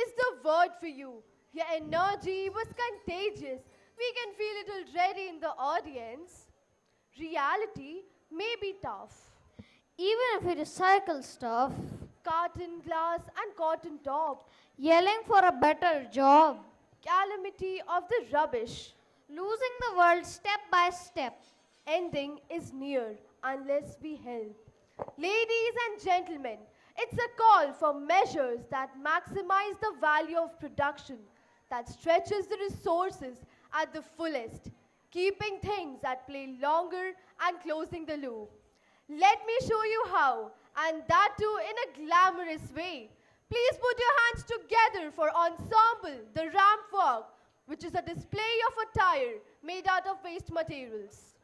is the word for you. Your energy was contagious. We can feel it already in the audience. Reality may be tough. Even if we recycle stuff, Carton glass and cotton top. yelling for a better job, Calamity of the rubbish. losing the world step by step. Ending is near unless we help. Ladies and gentlemen, it's a call for measures that maximize the value of production, that stretches the resources at the fullest, keeping things at play longer and closing the loop. Let me show you how, and that too in a glamorous way. Please put your hands together for Ensemble, the Ramp Walk, which is a display of attire made out of waste materials.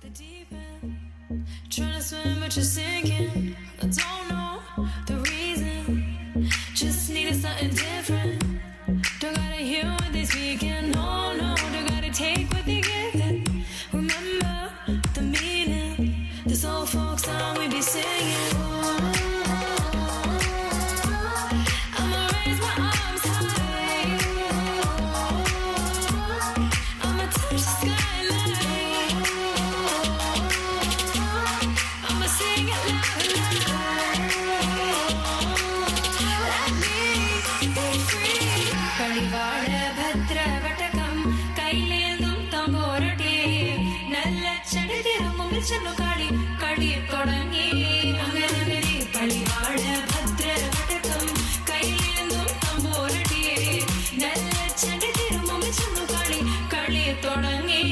The deep end, trying to swim but you're sinking. I don't know the reason, just needed something different. Don't gotta hear what they speaking, no, no. Don't gotta take what they giving. Remember the meaning, this old folk song we be singing. I'ma raise my arms high, I'ma touch the skyline. I'ma sing it loud and loud. Let me be free. Kalivada bhadra vatakam kailendum tamborati nalla chadidirum milchanu kadi kadi kodangi anganagari kalivada bhadra vatakam kailendum tamborati nalla chadidirum milchanu kadi kadi kodangi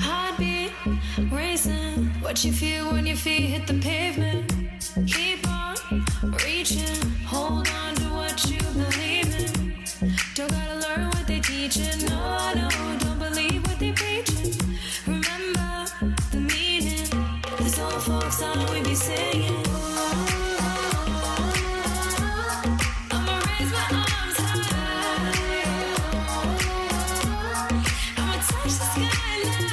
Heartbeat racing, what you feel when your feet hit the pavement. Keep on reaching, hold on to what you believe in. Don't gotta learn what they teaching, no, no, don't believe what they preaching. Remember the meaning, this old folk song we be singing. I'ma raise my arms high, I'ma touch the skyline.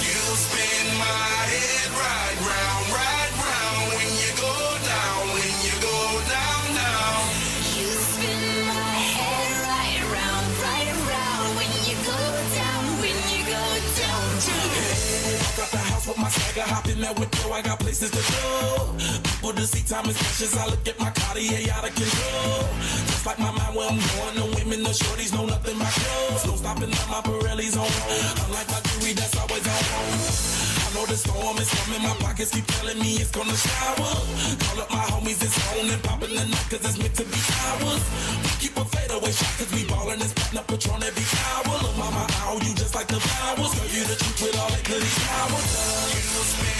You spin my head right round when you go down, down. You spin my head right around when you go down, Got the house with my swagger, hop in that window, I got places to go. People to see, time is precious, I look at my Cartier out of control. Just like my mind where I'm going, the women, the shorties know nothing but clothes. No stopping at my Pirelli's on. Unlike my jewelry, that's always on. I know the storm is coming, my pockets keep telling me it's gonna shower. Call up my homies, it's on and popping the night, cause it's meant to be ours. We keep a fadeaway shot, cause we ballin' and spittin' up Patron every hour. Look, mama, I owe you just like the flowers. Girl, you the truth with all that goodies powers. You spin